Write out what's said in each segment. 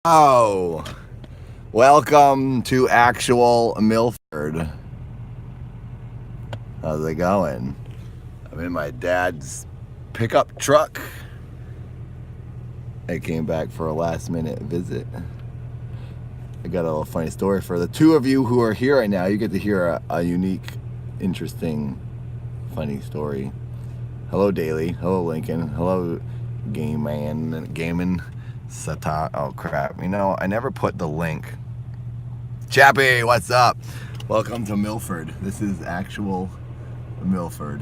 Oh, welcome to actual Milford. How's it going? I'm in my dad's pickup truck. I came back for a last minute visit. I got a little funny story for the two of you who are here right now. You get to hear a unique, interesting, funny story. Hello, Daly. Hello, Lincoln. Hello, Gaming. Sata. Oh, crap. I never put the link. Chappie, what's up? Welcome to Milford. This is actual Milford.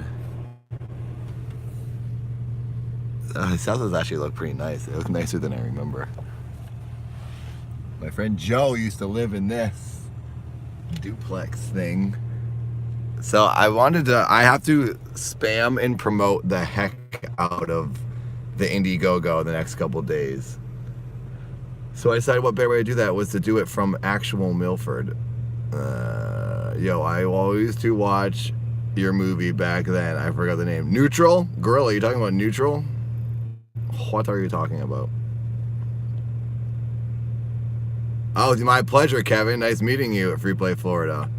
His houses actually look pretty nice. They look nicer than I remember. My friend Joe used to live in this duplex thing. So I have to spam and promote the heck out of the Indiegogo the next couple days. So I decided what better way to do that was to do it from actual Milford. I always used to watch your movie back then. I forgot the name. Neutral? Gorilla, you talking about Neutral? What are you talking about? Oh, it's my pleasure, Kevin. Nice meeting you at Free Play Florida.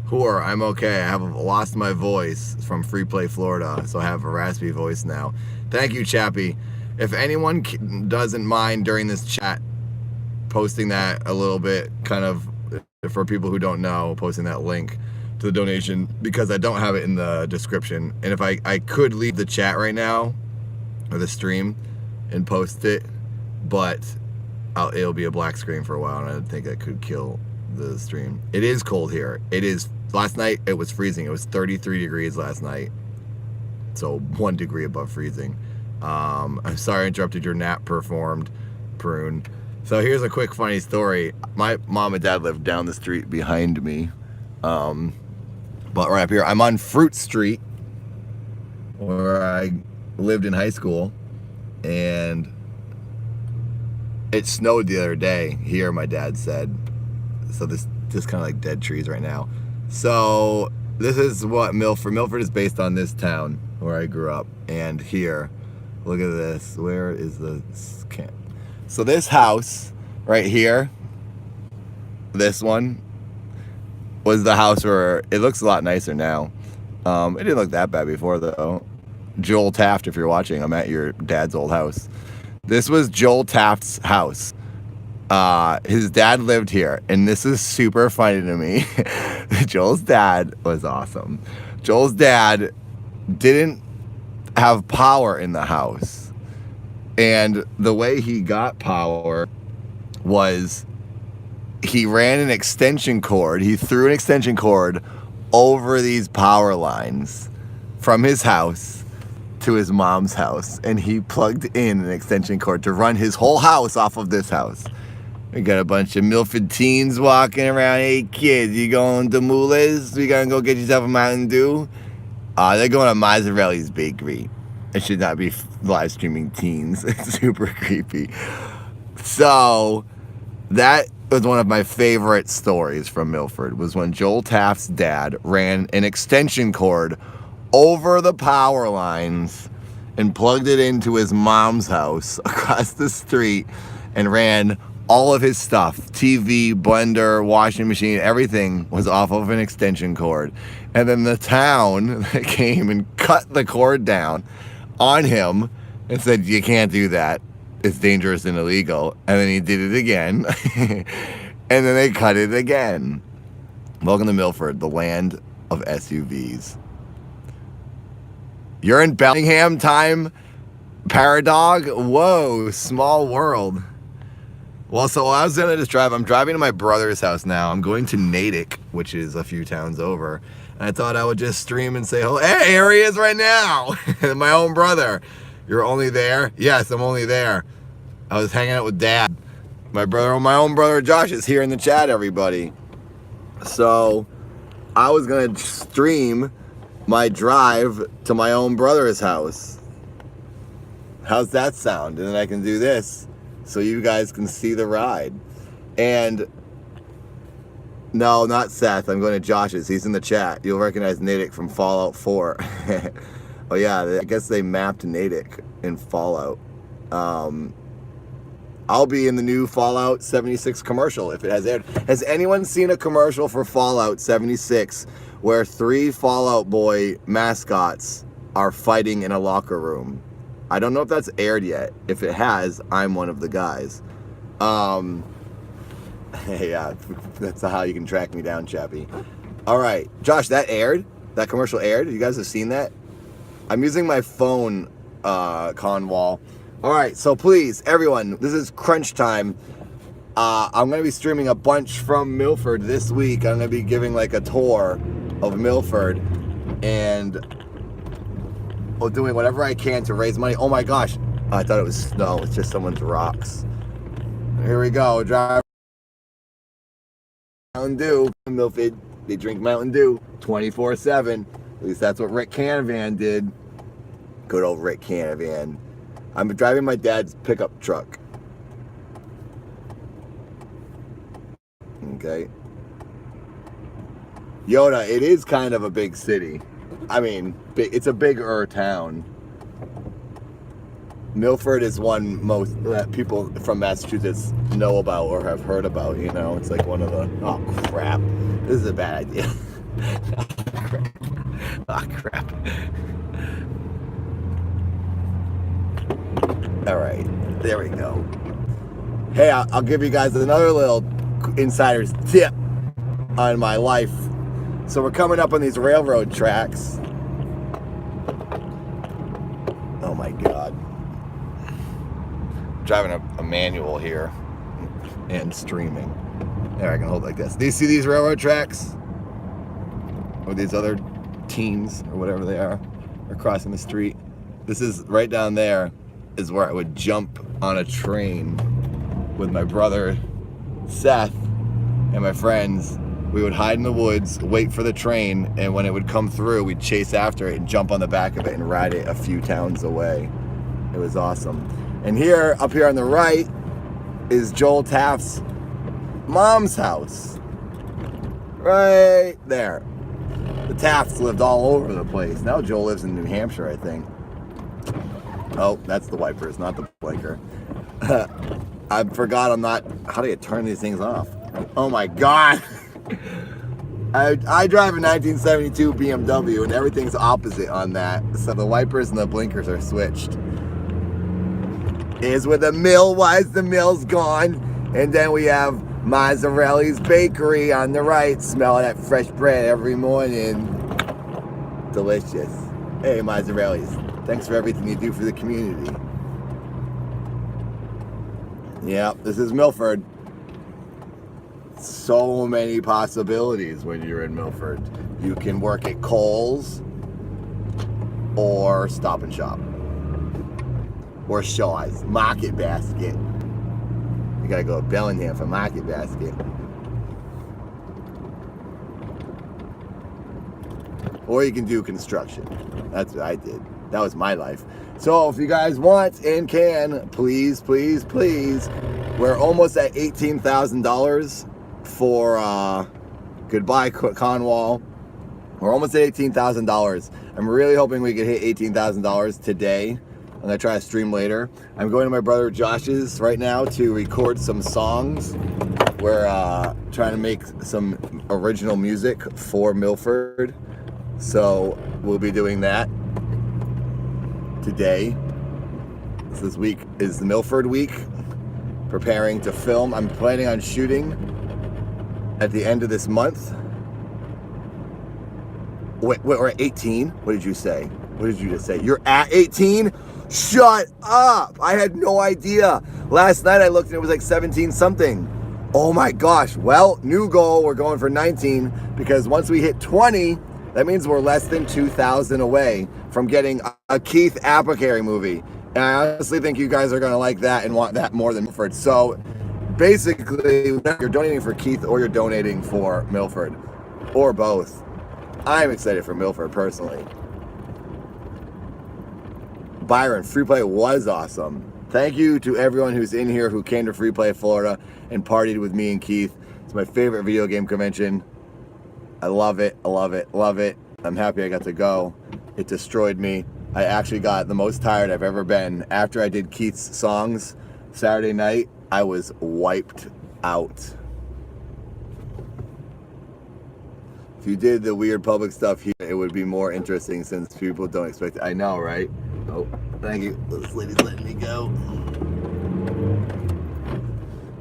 Whore, I'm okay. I have lost my voice from Free Play Florida, so I have a raspy voice now. Thank you, Chappie. If anyone doesn't mind during this chat posting that a little bit, kind of for people who don't know, posting that link to the donation, because I don't have it in the description. And if I could leave the chat right now, or the stream, and post it, but it'll be a black screen for a while, and I think that could kill the stream. It is cold here. It is. Last night it was freezing. It was 33 degrees last night, so 1 degree above freezing. I'm sorry I interrupted your nap performed, Prune. So here's a quick funny story. My mom and dad lived down the street behind me, but right up here, I'm on Fruit Street, where I lived in high school, and it snowed the other day here, my dad said. So this kind of like dead trees right now. So this is what Milford is based on, this town where I grew up. And here, look at this. Where is the camp? So this house right here, this one, was the house where it looks a lot nicer now. It didn't look that bad before though. Joel Taft, if you're watching, I'm at your dad's old house. This was Joel Taft's house. His dad lived here, and this is super funny to me. Joel's dad was awesome. Joel's dad didn't have power in the house, and the way he got power was he ran an extension cord. He threw an extension cord over these power lines from his house to his mom's house, and he plugged in an extension cord to run his whole house off of this house. We got a bunch of Milford teens walking around. Hey kids, you going to Moolah's? We gonna go get yourself a Mountain Dew? They're going to Mazzarelli's Bakery. It should not be live streaming teens. It's super creepy. So that was one of my favorite stories from Milford, was when Joel Taft's dad ran an extension cord over the power lines and plugged it into his mom's house across the street and ran all of his stuff, TV, blender, washing machine, everything was off of an extension cord. And then the town came and cut the cord down on him and said, you can't do that. It's dangerous and illegal. And then he did it again. And then they cut it again. Welcome to Milford, the land of SUVs. You're in Bellingham time, Paradog? Whoa, small world. Well, so I was gonna I'm driving to my brother's house now. I'm going to Natick, which is a few towns over. And I thought I would just stream and say, oh, hey, here he is right now. My own brother. You're only there? Yes, I'm only there. I was hanging out with Dad. My own brother Josh is here in the chat, everybody. So I was gonna stream my drive to my own brother's house. How's that sound? And then I can do this so you guys can see the ride. And no, not Seth. I'm going to Josh's. He's in the chat. You'll recognize Natick from Fallout 4. Oh yeah, I guess they mapped Natick in Fallout. I'll be in the new Fallout 76 commercial if it has aired. Has anyone seen a commercial for Fallout 76 where 3 Fallout Boy mascots are fighting in a locker room? I don't know if that's aired yet. If it has, I'm one of the guys. Yeah, that's how you can track me down, Chappie. All right, Josh, that aired? That commercial aired? You guys have seen that? I'm using my phone, Conwall. All right, so please, everyone, this is crunch time. I'm going to be streaming a bunch from Milford this week. I'm going to be giving like a tour of Milford and doing whatever I can to raise money. Oh my gosh, I thought it was snow. It's just someone's rocks. Here we go. Drive Mountain Dew. Milford, they drink Mountain Dew 24/7. At least that's what Rick Canavan did. Good old Rick Canavan. I'm driving my dad's pickup truck. Okay. Yoda, it is kind of a big city. I mean, it's a bigger town. Milford is one most that people from Massachusetts know about or have heard about, you know. It's like one of the, oh crap. This is a bad idea. Oh crap. All right, there we go. Hey, I'll give you guys another little insider's tip on my life. So we're coming up on these railroad tracks. Oh my God. Driving a manual here and streaming. There, I can hold it like this. Do you see these railroad tracks? Or these other teens, or whatever they are crossing the street? This is right down there is where I would jump on a train with my brother Seth and my friends. We would hide in the woods, wait for the train, and when it would come through, we'd chase after it and jump on the back of it and ride it a few towns away. It was awesome. And here, up here on the right, is Joel Taft's mom's house. Right there. The Tafts lived all over the place. Now Joel lives in New Hampshire, I think. Oh, that's the wipers, not the blinker. I forgot I'm not... How do you turn these things off? Oh my God. I drive a 1972 BMW and everything's opposite on that. So the wipers and the blinkers are switched. Here's where the mill was. The mill's gone. And then we have Mazzarelli's Bakery on the right. Smell that fresh bread every morning. Delicious. Hey, Mazzarelli's. Thanks for everything you do for the community. Yeah, this is Milford. So many possibilities when you're in Milford. You can work at Kohl's or Stop and Shop or Shaw's, Market Basket. You gotta go to Bellingham for Market Basket. Or you can do construction. That's what I did. That was my life. So if you guys want and can, please, please, please, we're almost at $18,000 for goodbye Conwall. We're almost at $18,000. I'm really hoping we could hit $18,000 today. I'm gonna try to stream later. I'm going to my brother Josh's right now to record some songs. We're trying to make some original music for Milford. So we'll be doing that today. This week is the Milford week. Preparing to film. I'm planning on shooting at the end of this month. Wait, we're at 18? What did you say? What did you just say? You're at 18? Shut up! I had no idea. Last night I looked and it was like 17 something. Oh my gosh. Well, new goal. We're going for 19 because once we hit 20, that means we're less than 2,000 away from getting a Keith Apicary movie. And I honestly think you guys are going to like that and want that more than Milford. So basically, you're donating for Keith or you're donating for Milford. Or both. I'm excited for Milford personally. Byron, Free Play was awesome. Thank you to everyone who's in here who came to Free Play Florida and partied with me and Keith. It's my favorite video game convention. I love it, I love it, love it. I'm happy I got to go. It destroyed me. I actually got the most tired I've ever been. After I did Keith's songs, Saturday night, I was wiped out. If you did the weird public stuff here, it would be more interesting since people don't expect it. I know, right? Oh, thank you. This lady's letting me go.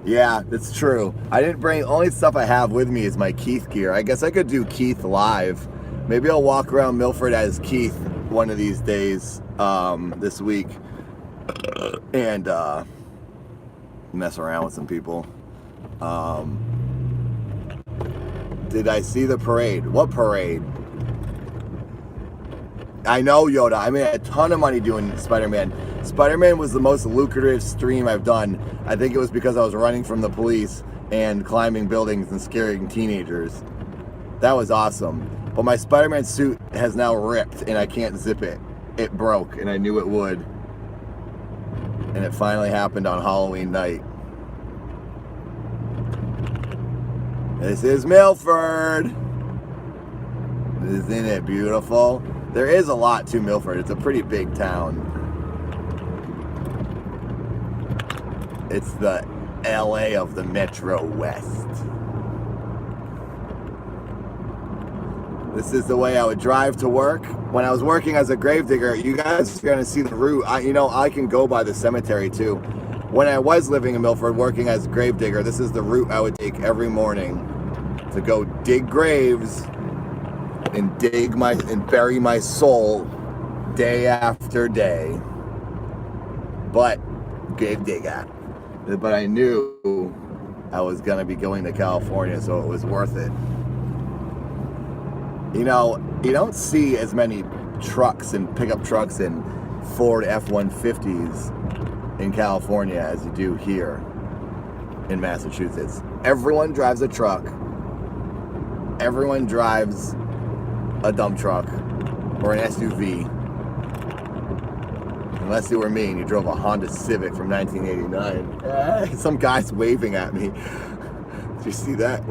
Yeah, that's true. I didn't bring, only stuff I have with me is my Keith gear. I guess I could do Keith live. Maybe I'll walk around Milford as Keith one of these days this week and mess around with some people. Did I see the parade? What parade? I know, Yoda. I made a ton of money doing Spider-Man. Spider-Man was the most lucrative stream I've done. I think it was because I was running from the police and climbing buildings and scaring teenagers. That was awesome. But my Spider-Man suit has now ripped and I can't zip it. It broke and I knew it would. And it finally happened on Halloween night. This is Milford. Isn't it beautiful? There is a lot to Milford. It's a pretty big town. It's the LA of the Metro West. This is the way I would drive to work. When I was working as a gravedigger, you guys are gonna see the route. I can go by the cemetery too. When I was living in Milford working as a gravedigger, this is the route I would take every morning to go dig graves and bury my soul day after day. But grave digger. But I knew I was gonna be going to California, so it was worth it. You know, you don't see as many trucks and pickup trucks and Ford F-150s in California as you do here in Massachusetts. Everyone drives a truck. Everyone drives a dump truck or an SUV. Unless you were me and you drove a Honda Civic from 1989. Some guy's waving at me. Did you see that?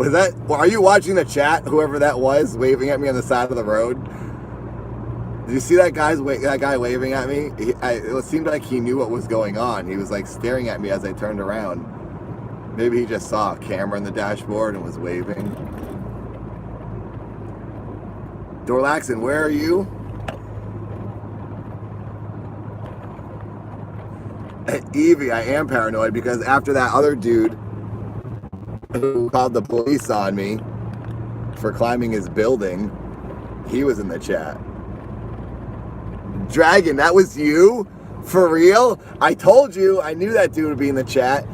Are you watching the chat? Whoever that was waving at me on the side of the road. Did you see that guy waving at me? It seemed like he knew what was going on. He was like staring at me as I turned around. Maybe he just saw a camera in the dashboard and was waving. Dorlaxon, where are you? Evie, I am paranoid because after that other dude who called the police on me for climbing his building, he was in the chat. Dragon, that was you? For real? I told you, I knew that dude would be in the chat.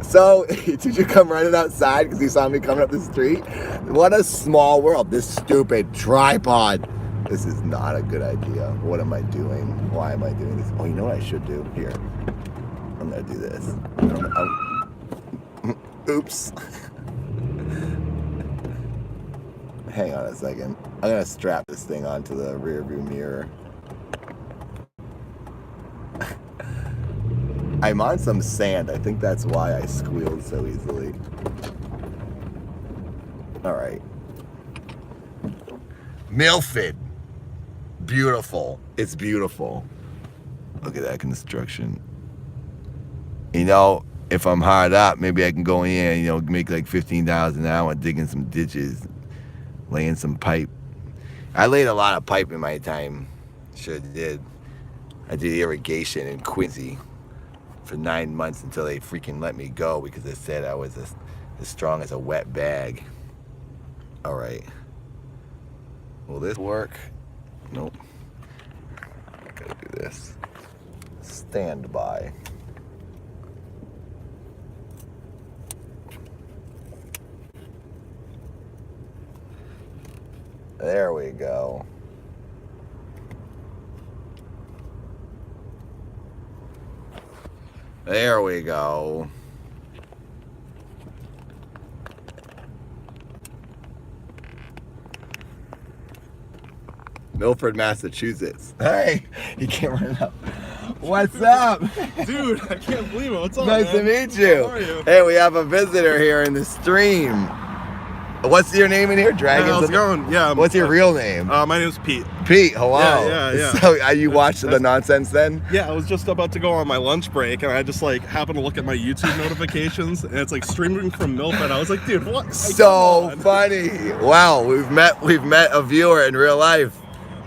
So, did you come running outside because you saw me coming up the street? What a small world. This stupid tripod. This is not a good idea. What am I doing? Why am I doing this? Oh, you know what I should do? Here. I'm going to do this. Oops. Hang on a second. I'm going to strap this thing onto the rear view mirror. I'm on some sand. I think that's why I squealed so easily. All right. Milford. Beautiful. It's beautiful. Look at that construction. You know, if I'm hard up, maybe I can go in and, make like $15 an hour digging some ditches, laying some pipe. I laid a lot of pipe in my time. Sure did. I did irrigation in Quincy for 9 months until they freaking let me go because they said I was as strong as a wet bag. All right. Will this work? Nope. Gotta do this. Stand by. There we go. There we go. Milford, Massachusetts. Hey, you can't run up. What's up? Dude, I can't believe it. What's up, Nice man? to meet you. How are you? Hey, we have a visitor here in the stream. What's your name in here? Dragons. How's it going? Yeah. What's your real name? My name's Pete. Pete, hello. Yeah. So you watched the nonsense then? Yeah, I was just about to go on my lunch break, and I just like happened to look at my YouTube notifications, and it's like streaming from Milford. I was like, dude, what? Like, so funny. Wow, we've met a viewer in real life.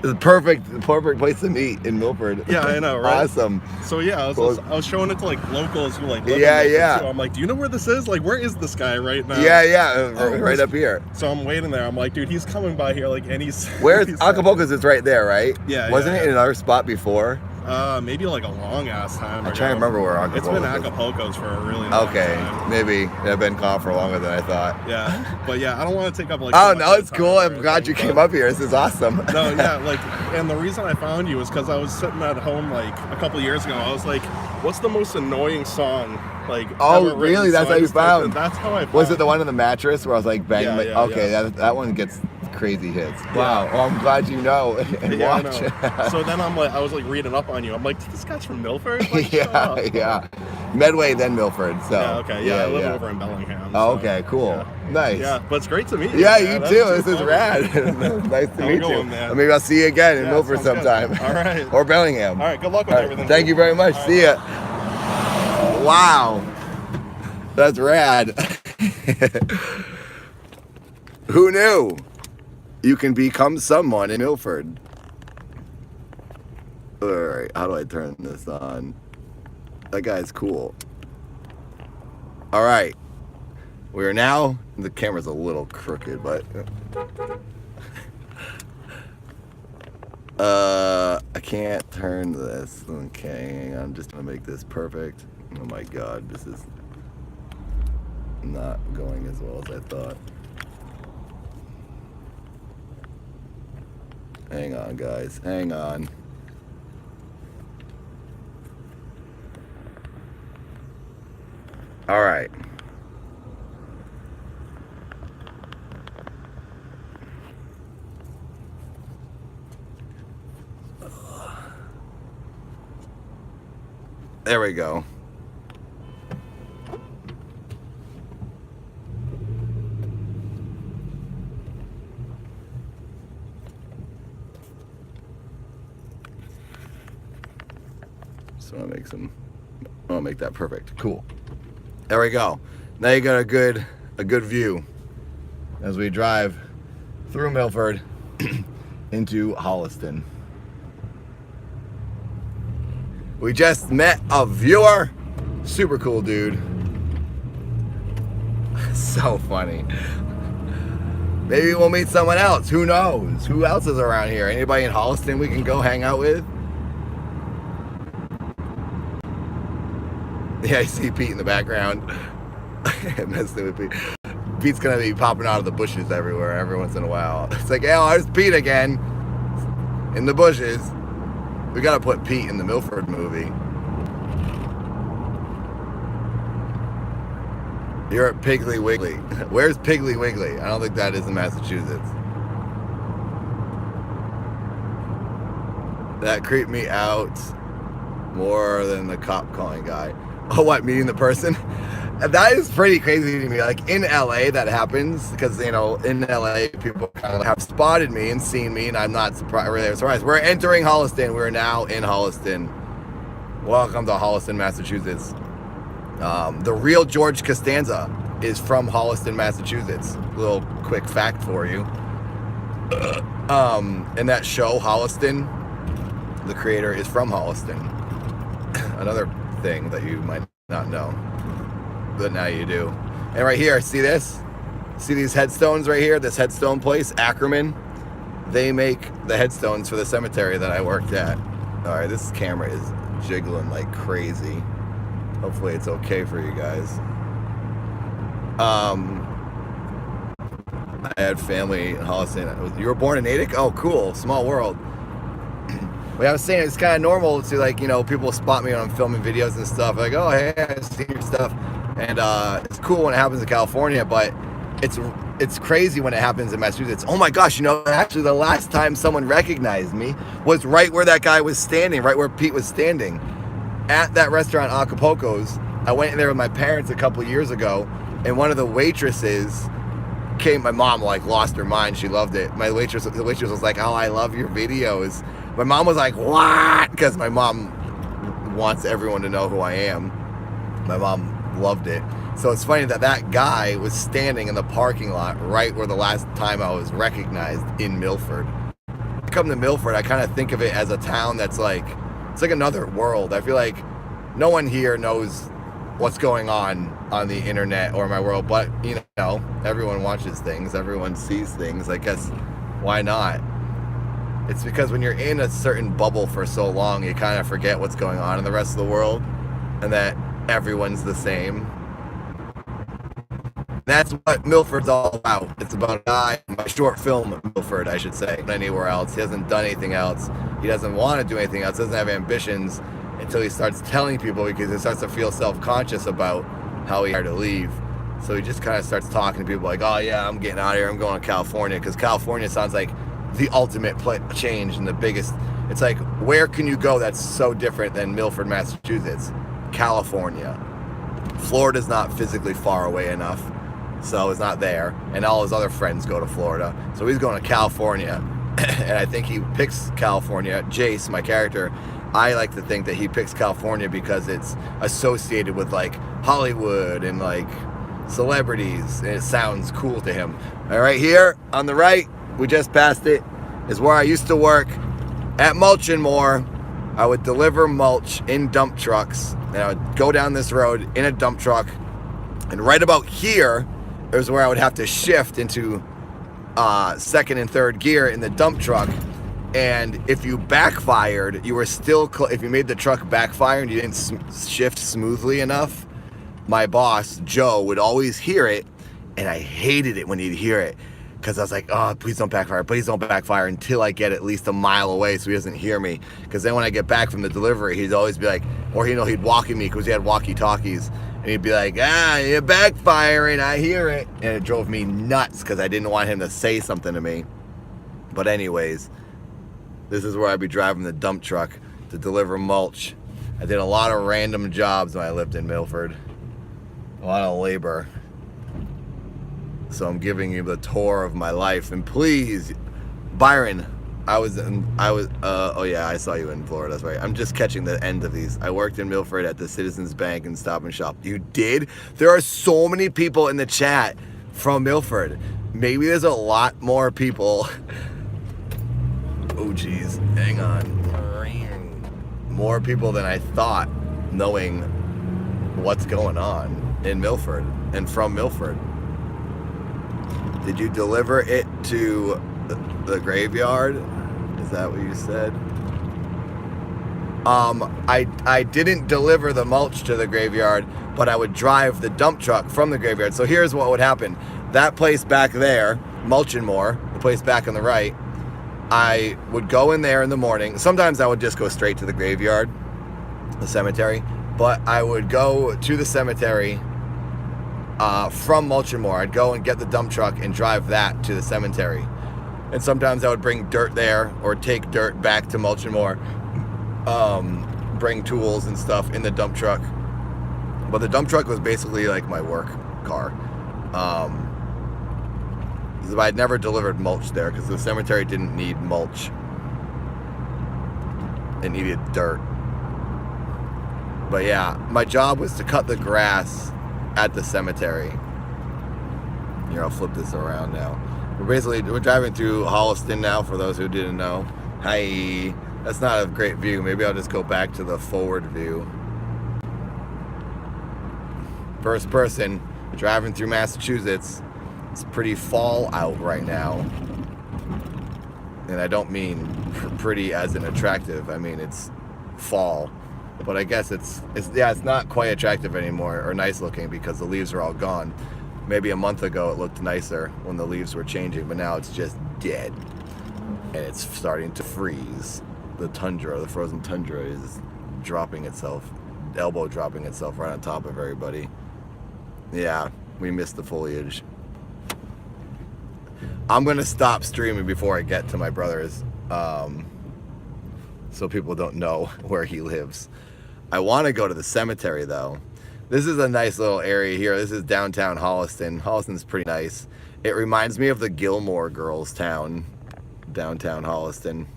The perfect place to meet in Milford. Yeah, I know, right? Awesome. So yeah, I was showing it to like locals who like live yeah, in Milford, yeah. too. I'm like, do you know where this is? Like, where is this guy right now? Yeah, right up here. So I'm waiting there. I'm like, dude, he's coming by here. Like, and he's where's Acapulco's? Is right there, right? Yeah. Wasn't it in another spot before? Maybe like a long ass time. I'm trying to remember where Acapulco's. It's been Acapulco's for a really long time. Maybe they've been gone for longer than I thought. Yeah, but yeah, I don't want to take up like. Oh no, it's cool. I'm glad you came up here. This is awesome. No, yeah, like, and the reason I found you was because I was sitting at home like a couple years ago. I was like, "What's the most annoying song?" Like, oh really? That's how you found. That's how I found. Was it the one in the mattress where I was like banging? Yeah, okay, yeah. That one gets crazy hits. Yeah. Wow. Well, I'm glad you know and watch. So then I was like reading up on you. I'm like, this guy's from Milford. Like, yeah. Medway, then Milford. So. Yeah. Okay. Yeah. I live over in Bellingham. Oh, okay. Cool. Yeah. Nice. Yeah, but it's great to meet you. Yeah, man. you too. This is rad. Nice to meet you. Man? Maybe I'll see you again in Milford sometime. Good. All right. Or Bellingham. All right. Good luck with everything. Thank you very much. See ya. Wow. That's rad. Who knew? You can become someone in Milford. Alright, how do I turn this on? That guy's cool. Alright. We are now, the camera's a little crooked, but I can't turn this. Okay, hang on, I'm just gonna make this perfect. Oh my god, this is not going as well as I thought. Hang on, guys. Hang on. All right. There we go. So I'll make that perfect. Cool. There we go. Now you got a good view as we drive through Milford into Holliston. We just met a viewer. Super cool dude. So funny. Maybe we'll meet someone else. Who knows? Who else is around here? Anybody in Holliston we can go hang out with? Yeah, I see Pete in the background. Messing with Pete. Pete's gonna be popping out of the bushes everywhere every once in a while. It's like, oh, there's Pete again. In the bushes. We gotta put Pete in the Milford movie. You're at Piggly Wiggly. Where's Piggly Wiggly? I don't think that is in Massachusetts. That creeped me out more than the cop calling guy. Oh, what, meeting the person? That is pretty crazy to me. Like, in LA, that happens because, you know, in LA, people kind of have spotted me and seen me, and I'm not really surprised. We're entering Holliston. We're now in Holliston. Welcome to Holliston, Massachusetts. The real George Costanza is from Holliston, Massachusetts. A little quick fact for you. In that show, Holliston, the creator is from Holliston. Another thing that you might not know, but now you do. And right here, see this? See these headstones right here? This headstone place, Ackerman. They make the headstones for the cemetery that I worked at. All right, this camera is jiggling like crazy. Hopefully it's okay for you guys. I had family in Holliston. You were born in Natick? Oh, cool. Small world. But I was saying it's kind of normal to, like, you know, people spot me when I'm filming videos and stuff. Like, oh, hey, I've seen your stuff. And it's cool when it happens in California, but it's crazy when it happens in Massachusetts. Oh my gosh, you know, actually the last time someone recognized me was right where that guy was standing, right where Pete was standing. At that restaurant, Acapulco's. I went in there with my parents a couple years ago, and one of the waitresses came, my mom like lost her mind. She loved it. The waitress was like, "Oh, I love your videos." My mom was like, "What?" Because my mom wants everyone to know who I am. My mom loved it. So it's funny that guy was standing in the parking lot right where the last time I was recognized in Milford. I come to Milford, I kind of think of it as a town that's like, it's like another world. I feel like no one here knows what's going on the internet or my world, but you know, everyone watches things, everyone sees things. I guess why not? It's because when you're in a certain bubble for so long, you kind of forget what's going on in the rest of the world and that everyone's the same. That's what Milford's all about. It's about a guy, my short film, Milford, I should say. Anywhere else. He hasn't done anything else. He doesn't want to do anything else. Doesn't have ambitions until he starts telling people, because he starts to feel self-conscious about how he had to leave. So he just kind of starts talking to people like, "Oh yeah, I'm getting out of here. I'm going to California," because California sounds like the ultimate change and the biggest. It's like, where can you go that's so different than Milford, Massachusetts? California. Florida's not physically far away enough, so it's not there. And all his other friends go to Florida, so he's going to California. And I think he picks California. Jace, my character, I like to think that he picks California because it's associated with like Hollywood and like celebrities, and it sounds cool to him. All right, here on the right, we just passed it, is where I used to work at Mulch and More. I would deliver mulch in dump trucks, and I would go down this road in a dump truck, and right about here is where I would have to shift into second and third gear in the dump truck. And if you backfired, you were still, if you made the truck backfire and you didn't shift smoothly enough, my boss, Joe, would always hear it, and I hated it when he'd hear it, because I was like, "Oh, please don't backfire until I get at least a mile away so he doesn't hear me." Because then when I get back from the delivery, he'd always be like, or he'd walk me, because he had walkie-talkies, and he'd be like, "Ah, you're backfiring, I hear it." And it drove me nuts because I didn't want him to say something to me. But anyways, this is where I'd be driving the dump truck to deliver mulch. I did a lot of random jobs when I lived in Milford. A lot of labor. So I'm giving you the tour of my life. And please, Byron, oh yeah, I saw you in Florida, that's right. I'm just catching the end of these. I worked in Milford at the Citizens Bank and Stop and Shop. You did? There are so many people in the chat from Milford. Maybe there's a lot more people. Oh geez, hang on. More people than I thought, knowing what's going on in Milford and from Milford. Did you deliver it to the graveyard? Is that what you said? I didn't deliver the mulch to the graveyard, but I would drive the dump truck from the graveyard. So here's what would happen. That place back there, Mulch and More, the place back on the right, I would go in there in the morning. Sometimes I would just go straight to the graveyard, the cemetery, but I would go to the cemetery from Mulch and More. I'd go and get the dump truck and drive that to the cemetery. And sometimes I would bring dirt there or take dirt back to Mulch and More, bring tools and stuff in the dump truck. But the dump truck was basically like my work car. I'd never delivered mulch there because the cemetery didn't need mulch. It needed dirt. But yeah, my job was to cut the grass at the cemetery. Here, I'll flip this around now. We're driving through Holliston now, for those who didn't know. Hi. That's not a great view. Maybe I'll just go back to the forward view. First person, driving through Massachusetts. It's pretty fall out right now. And I don't mean pretty as in attractive. I mean it's fall. But I guess it's not quite attractive anymore or nice looking because the leaves are all gone. Maybe a month ago it looked nicer when the leaves were changing, but now it's just dead. And it's starting to freeze. The tundra, the frozen tundra is dropping itself, elbow dropping itself right on top of everybody. Yeah, we missed the foliage. I'm gonna stop streaming before I get to my brother's, so people don't know where he lives. I want to go to the cemetery though. This is a nice little area here. This is downtown Holliston. Holliston's pretty nice. It reminds me of the Gilmore Girls town, downtown Holliston.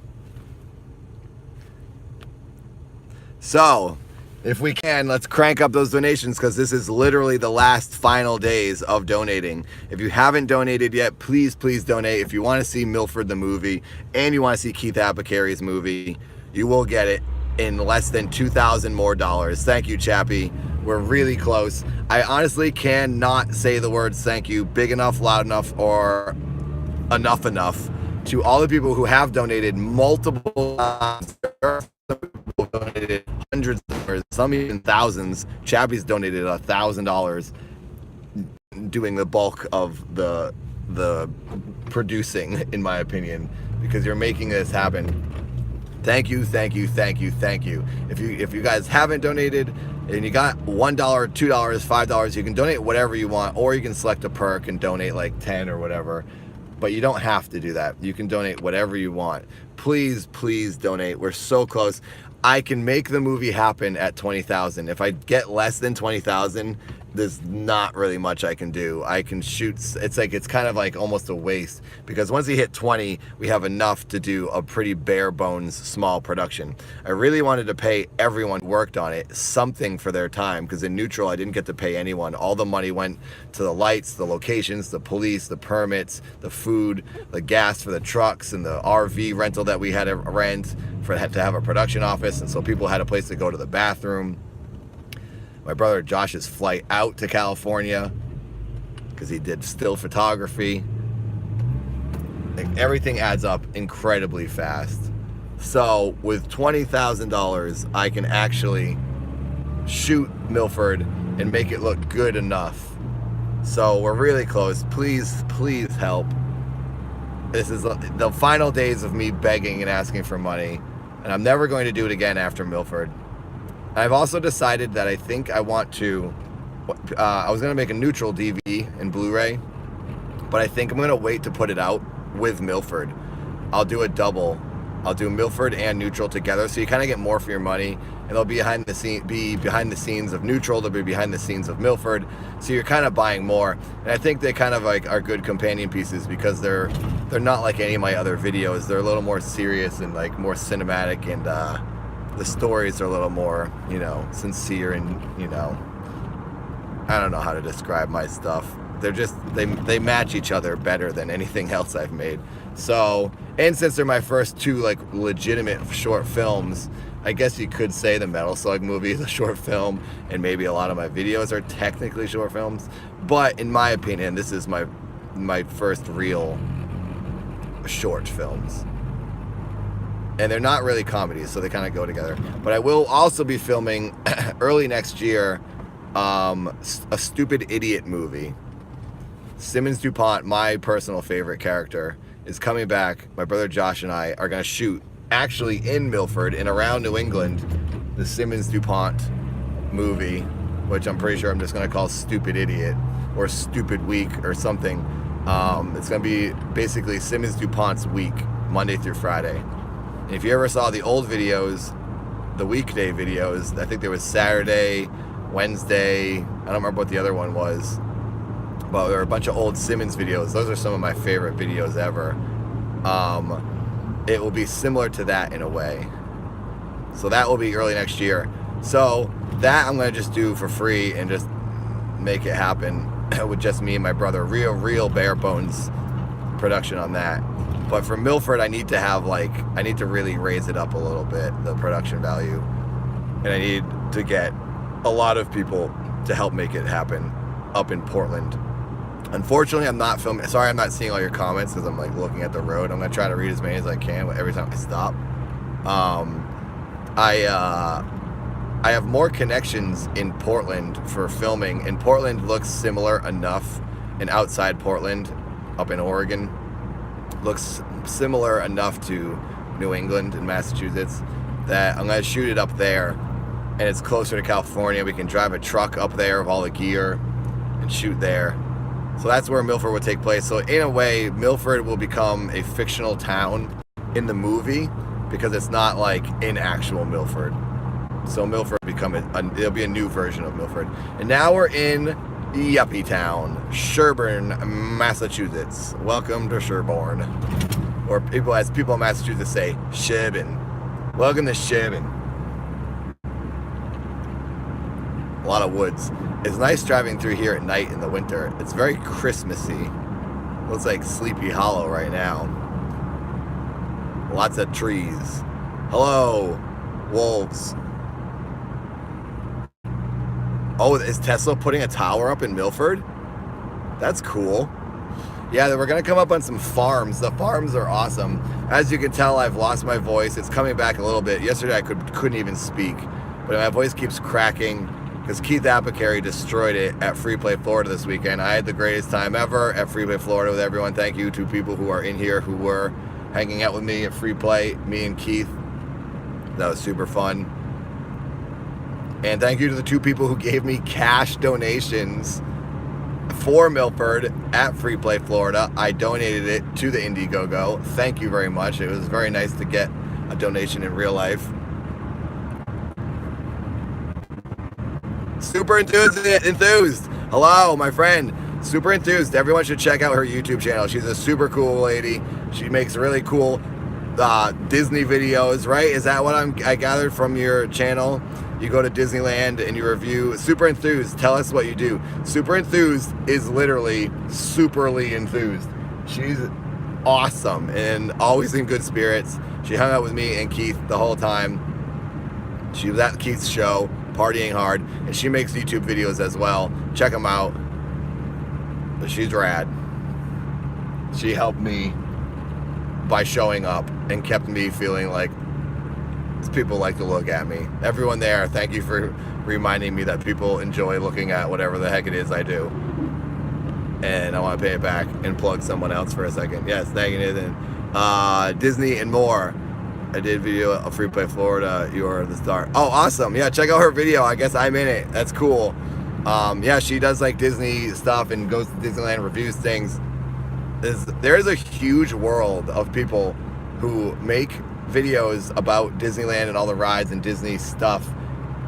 So, if we can, let's crank up those donations because this is literally the last final days of donating. If you haven't donated yet, please donate. If you want to see Milford the movie and you want to see Keith Apicari's movie, you will get it in less than $2,000 more dollars. Thank you, Chappie. We're really close. I honestly cannot say the words thank you big enough, loud enough, or enough to all the people who have donated multiple times. People donated hundreds of dollars, some even thousands. Chappie's donated $1,000, doing the bulk of the producing, in my opinion, because you're making this happen. Thank you. If you guys haven't donated and you got $1, $2, $5, you can donate whatever you want, or you can select a perk and donate like 10 or whatever. But you don't have to do that. You can donate whatever you want. Please donate. We're so close. I can make the movie happen at 20,000. If I get less than 20,000, there's not really much I can do. I can shoot. It's kind of like almost a waste, because once we hit 20, we have enough to do a pretty bare bones small production. I really wanted to pay everyone who worked on it something for their time, because in Neutral I didn't get to pay anyone. All the money went to the lights, the locations, the police, the permits, the food, the gas for the trucks, and the RV rental that we had to rent to have a production office, and so people had a place to go to the bathroom. My brother Josh's flight out to California, because he did still photography. Like, everything adds up incredibly fast. So with $20,000, I can actually shoot Milford and make it look good enough. So we're really close. Please help. This is the final days of me begging and asking for money, and I'm never going to do it again after Milford. I've also decided that I think I want to, I was going to make a Neutral DVD and Blu-ray, but I think I'm going to wait to put it out with Milford. I'll do a double. I'll do Milford and Neutral together, so you kind of get more for your money, and they'll be behind the scenes of Neutral, they'll be behind the scenes of Milford, so you're kind of buying more. And I think they kind of like are good companion pieces, because they're not like any of my other videos. They're a little more serious and like more cinematic, and the stories are a little more, sincere, and, I don't know how to describe my stuff. They're just, they match each other better than anything else I've made. So, and since they're my first two, like, legitimate short films, I guess you could say the Metal Slug movie is a short film, and maybe a lot of my videos are technically short films. But in my opinion, this is my first real short films. And they're not really comedies, so they kind of go together. But I will also be filming early next year a Stupid Idiot movie. Simmons DuPont, my personal favorite character, is coming back. My brother Josh and I are going to shoot, actually in Milford and around New England, the Simmons DuPont movie, which I'm pretty sure I'm just going to call Stupid Idiot or Stupid Week or something. It's going to be basically Simmons DuPont's week, Monday through Friday. And if you ever saw the old videos, the weekday videos, I think there was Saturday, Wednesday, I don't remember what the other one was, but there were a bunch of old Simmons videos. Those are some of my favorite videos ever. It will be similar to that in a way. So that will be early next year. So that I'm going to just do for free and just make it happen with just me and my brother. Real bare bones production on that. But for Milford, I need to really raise it up a little bit, the production value. And I need to get a lot of people to help make it happen up in Portland. Unfortunately, I'm not filming. Sorry, I'm not seeing all your comments because I'm like looking at the road. I'm going to try to read as many as I can every time I stop. I have more connections in Portland for filming, and Portland looks similar enough, and outside Portland, up in Oregon, looks similar enough to New England and Massachusetts that I'm going to shoot it up there, and it's closer to California. We can drive a truck up there of all the gear and shoot there. So that's where Milford would take place. So in a way, Milford will become a fictional town in the movie, because it's not like in actual Milford. So Milford it'll be a new version of Milford. And now we're in Yuppie Town, Sherborn, Massachusetts. Welcome to Sherborn. Or as people in Massachusetts say, Shibin. Welcome to Shibin. A lot of woods. It's nice driving through here at night in the winter. It's very Christmassy. Looks like Sleepy Hollow right now. Lots of trees. Hello, wolves. Oh, is Tesla putting a tower up in Milford? That's cool. Yeah, we're going to come up on some farms. The farms are awesome. As you can tell, I've lost my voice. It's coming back a little bit. Yesterday I couldn't even speak, but my voice keeps cracking because Keith Apicary destroyed it at Free Play Florida this weekend. I had the greatest time ever at Free Play Florida with everyone. Thank you to people who are in here who were hanging out with me at Free Play, me and Keith. That was super fun. And thank you to the 2 people who gave me cash donations for Milford at Free Play Florida. I donated it to the Indiegogo. Thank you very much. It was very nice to get a donation in real life. Super enthused. Hello, my friend. Super enthused. Everyone should check out her YouTube channel. She's a super cool lady. She makes really cool Disney videos, right? Is that what I gathered from your channel? You go to Disneyland and you review. Super enthused. Tell us what you do. Super enthused is literally superly enthused. She's awesome and always in good spirits. She hung out with me and Keith the whole time. She was at Keith's show, partying hard, and she makes YouTube videos as well. Check them out. But she's rad. She helped me by showing up and kept me feeling like people like to look at me. Everyone there, thank you for reminding me that people enjoy looking at whatever the heck it is I do. And I want to pay it back and plug someone else for a second. Yes, thank you, Nathan. Disney and more. I did video of Free Play Florida. You are the star. Oh, awesome. Yeah, check out her video. I guess I'm in it. That's cool. Yeah, she does like Disney stuff and goes to Disneyland, reviews things. There is a huge world of people who make videos about Disneyland and all the rides and Disney stuff,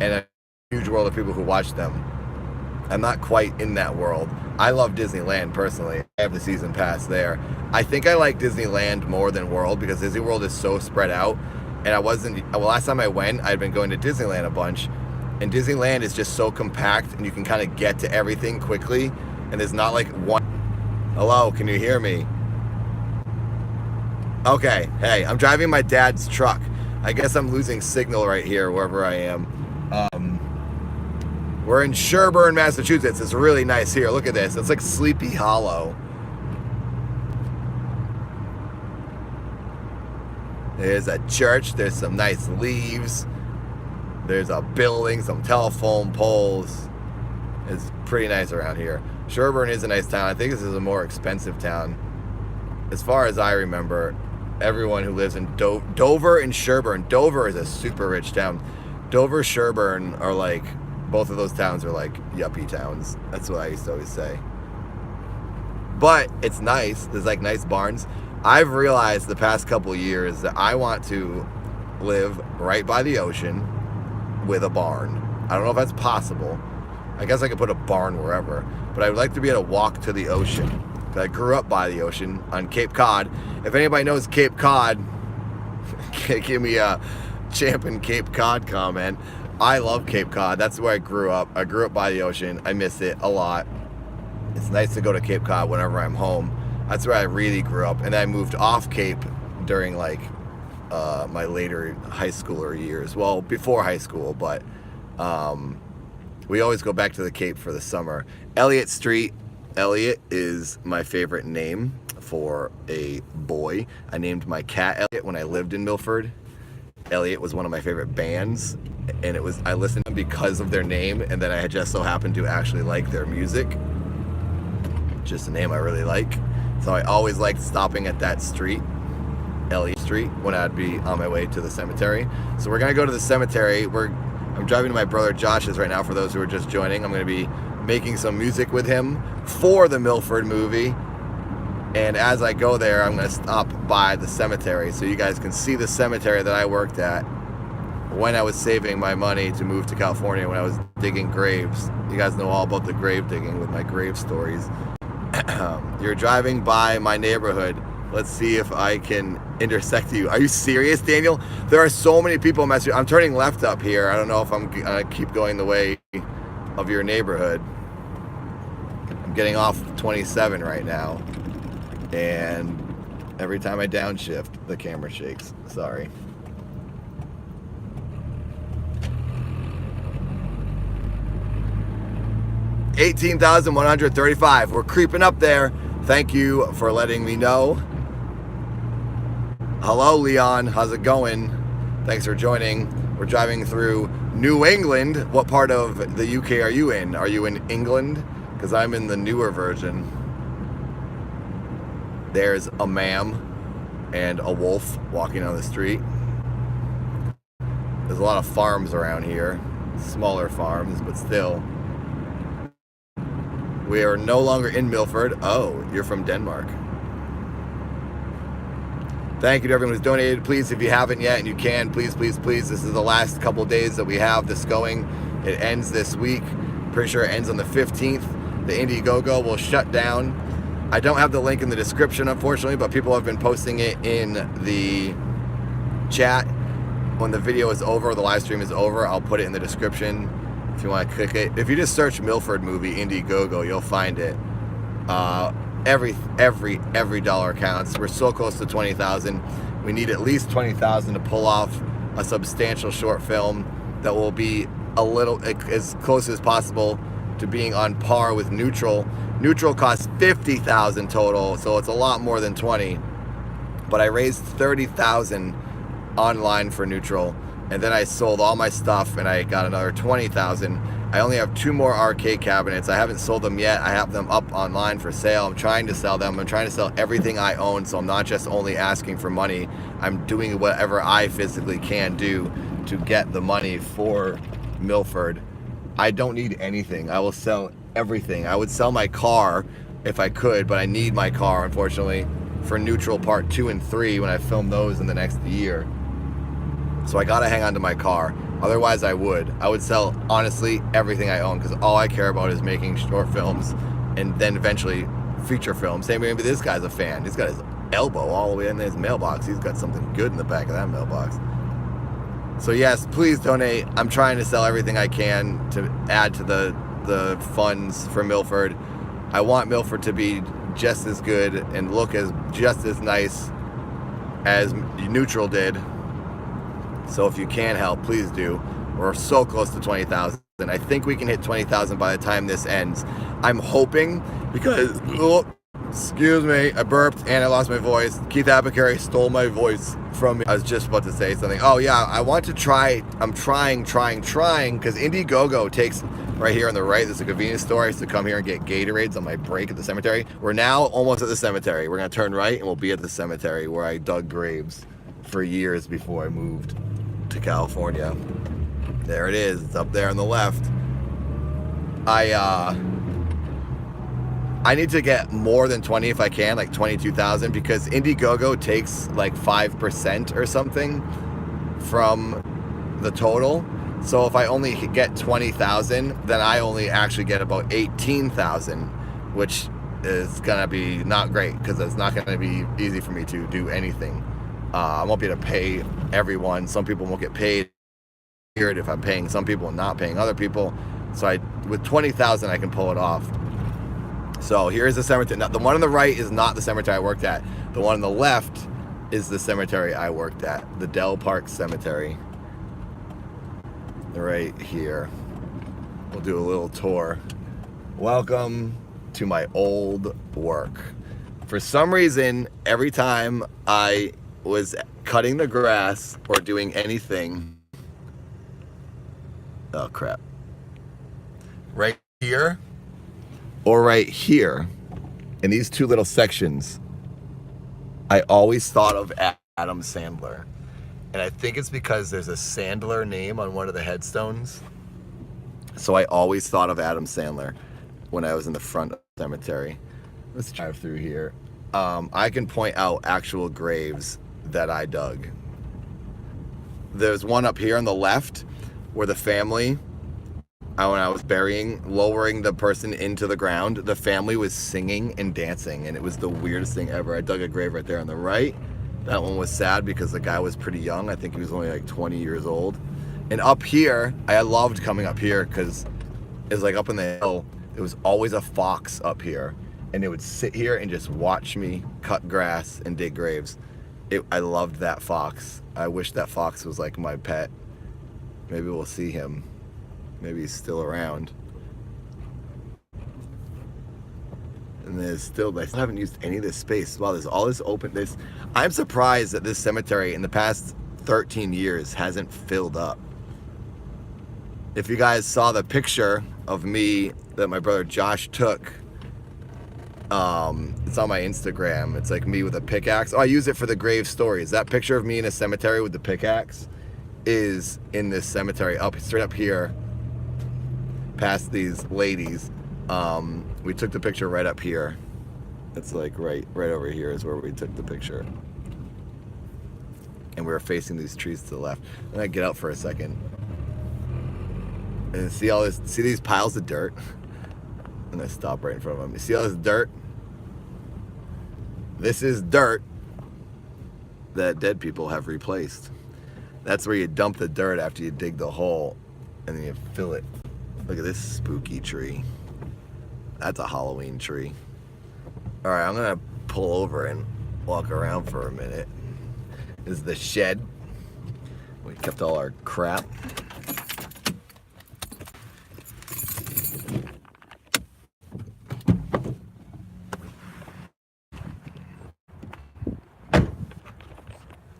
and a huge world of people who watch them. I'm not quite in that world. I love Disneyland personally. I have the season pass there. I think I like Disneyland more than World because Disney World is so spread out, and last time I went, I'd been going to Disneyland a bunch, and Disneyland is just so compact and you can kind of get to everything quickly, and there's not like one. Hello, can you hear me? Okay, hey, I'm driving my dad's truck. I guess I'm losing signal right here, wherever I am. We're in Sherborn, Massachusetts. It's really nice here. Look at this. It's like Sleepy Hollow. There's a church. There's some nice leaves. There's a building, some telephone poles. It's pretty nice around here. Sherborn is a nice town. I think this is a more expensive town. As far as I remember, everyone who lives in Dover and Sherborn. Dover is a super rich town. Dover, Sherborn are like, both of those towns are like yuppie towns. That's what I used to always say. But it's nice. There's like nice barns. I've realized the past couple years that I want to live right by the ocean with a barn. I don't know if that's possible. I guess I could put a barn wherever, but I would like to be able to walk to the ocean. I grew up by the ocean on Cape Cod. If anybody knows Cape Cod, give me a Champion Cape Cod comment. I love Cape Cod. That's where I grew up. I grew up by the ocean. I miss it a lot. It's nice to go to Cape Cod whenever I'm home. That's where I really grew up. And I moved off Cape during like my later high schooler years. Well, before high school, but we always go back to the Cape for the summer. Elliott Street. Elliott is my favorite name for a boy. I named my cat Elliott when I lived in Milford. Elliott was one of my favorite bands, and I listened to them because of their name, and then I had just so happened to actually like their music. Just a name I really like. So I always liked stopping at that street, Elliott Street, when I'd be on my way to the cemetery. So we're gonna go to the cemetery. I'm driving to my brother Josh's right now for those who are just joining. I'm gonna be making some music with him for the Milford movie. And as I go there, I'm going to stop by the cemetery so you guys can see the cemetery that I worked at when I was saving my money to move to California, when I was digging graves. You guys know all about the grave digging with my grave stories. You're driving by my neighborhood. Let's see if I can intersect you. Are you serious, Daniel? There are so many people messaging. I'm turning left up here. I don't know if I'm gonna keep going the way of your neighborhood. I'm getting off 27 right now. And every time I downshift, the camera shakes. Sorry. $18,135. We're creeping up there. Thank you for letting me know. Hello, Leon. How's it going? Thanks for joining. We're driving through New England. What part of the UK are you in? Are you in England? Because I'm in the newer version. There's a ma'am and a wolf walking on the street. There's a lot of farms around here. Smaller farms, but still. We are no longer in Milford. Oh, you're from Denmark. Thank you to everyone who's donated. Please, if you haven't yet and you can, please, please, please. This is the last couple days that we have this going. It ends this week. Pretty sure it ends on the 15th. The Indiegogo will shut down. I don't have the link in the description, unfortunately, but people have been posting it in the chat. When the video is over, the live stream is over, I'll put it in the description if you want to click it. If you just search Milford movie Indiegogo, you'll find it. Every dollar counts. We're so close to 20,000. We need at least 20,000 to pull off a substantial short film that will be a little as close as possible to being on par with Neutral. Neutral costs 50,000 total, so it's a lot more than 20. But I raised 30,000 online for Neutral, and then I sold all my stuff and I got another 20,000. I only have 2 more arcade cabinets. I haven't sold them yet. I have them up online for sale. I'm trying to sell them. I'm trying to sell everything I own, so I'm not just only asking for money. I'm doing whatever I physically can do to get the money for Milford. I don't need anything. I will sell everything. I would sell my car if I could, but I need my car, unfortunately, for Neutral Part 2 and 3 when I film those in the next year. So I gotta hang on to my car. Otherwise, I would sell, honestly, everything I own, because all I care about is making short films and then eventually feature films. Same way, maybe this guy's a fan. He's got his elbow all the way in his mailbox. He's got something good in the back of that mailbox. So yes, please donate. I'm trying to sell everything I can to add to the funds for Milford. I want Milford to be just as good and look as just as nice as Neutral did. So if you can help, please do. We're so close to 20,000. I think we can hit 20,000 by the time this ends. I'm hoping, because, excuse me, I burped and I lost my voice. Keith Apicary stole my voice from me. I was just about to say something. Oh yeah, I want to try, I'm trying, because Indiegogo takes, right here on the right, there's a convenience store. I used to come here and get Gatorades on my break at the cemetery. We're now almost at the cemetery. We're gonna turn right and we'll be at the cemetery where I dug graves for years before I moved to California. There it is. It's up there on the left. I need to get more than 20 if I can, like 22,000, because Indiegogo takes like 5% or something from the total. So if I only get 20,000, then I only actually get about 18,000, which is gonna be not great, because it's not gonna be easy for me to do anything. I won't be able to pay everyone. Some people won't get paid here if I'm paying some people and not paying other people. So with 20,000, I can pull it off. So here's the cemetery. Now, the one on the right is not the cemetery I worked at. The one on the left is the cemetery I worked at, the Dell Park Cemetery. Right here. We'll do a little tour. Welcome to my old work. For some reason, every time I was cutting the grass or doing anything, oh crap, right here or right here in these two little sections, I always thought of Adam Sandler. And I think it's because there's a Sandler name on one of the headstones. So I always thought of Adam Sandler when I was in the front of the cemetery. Let's drive through here. I can point out actual graves that I dug. There's one up here on the left where the family, when I was lowering the person into the ground, the family was singing and dancing, and it was the weirdest thing ever. I dug a grave right there on the right. That one was sad because the guy was pretty young. I think he was only like 20 years old. And up here, I loved coming up here because it was like up in the hill. There was always a fox up here, and it would sit here and just watch me cut grass and dig graves. I loved that fox. I wish that fox was like my pet. Maybe we'll see him. Maybe he's still around. And I still haven't used any of this space. Wow, there's all this open. I'm surprised that this cemetery in the past 13 years hasn't filled up. If you guys saw the picture of me that my brother Josh took, it's on my Instagram. It's like me with a pickaxe. Oh, I use it for the grave stories. That picture of me in a cemetery with the pickaxe is in this cemetery, straight up here, past these ladies. We took the picture right up here. It's like right over here is where we took the picture. And we were facing these trees to the left. I'm gonna get out for a second. And see these piles of dirt? I'm gonna stop right in front of them. You see all this dirt? This is dirt that dead people have replaced. That's where you dump the dirt after you dig the hole, and then you fill it. Look at this spooky tree. That's a Halloween tree. All right, I'm gonna pull over and walk around for a minute. This is the shed. We kept all our crap.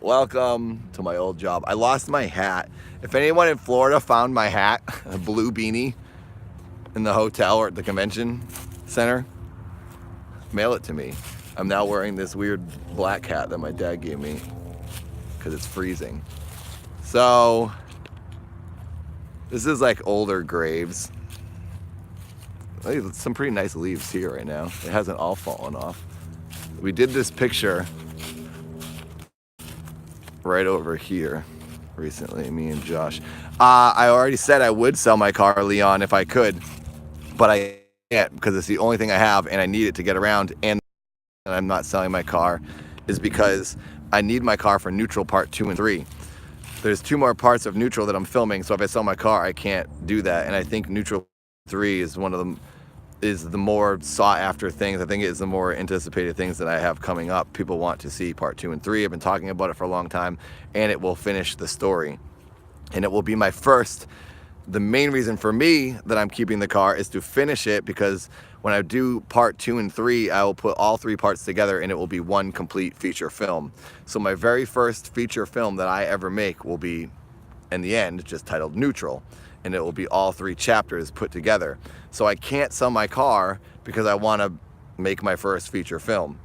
Welcome to my old job. I lost my hat. If anyone in Florida found my hat, a blue beanie, in the hotel or at the convention center, mail it to me. I'm now wearing this weird black hat that my dad gave me because it's freezing. So, this is like older graves. Some pretty nice leaves here right now. It hasn't all fallen off. We did this picture right over here recently, me and Josh. I already said I would sell my car, Leon, if I could, but I can't because it's the only thing I have and I need it to get around. And I'm not selling my car is because I need my car for Neutral Part 2 and 3. There's 2 more parts of Neutral that I'm filming, so if I sell my car, I can't do that. And I think Neutral 3 is one of them, is the more sought after things. I think it is the more anticipated things that I have coming up. People want to see Part 2 and 3. I've been talking about it for a long time, and it will finish the story. And it will be my first. The main reason for me that I'm keeping the car is to finish it, because when I do Part 2 and 3, I will put all 3 parts together and it will be one complete feature film. So my very first feature film that I ever make will be, in the end, just titled Neutral. And it will be all 3 chapters put together. So I can't sell my car because I want to make my first feature film.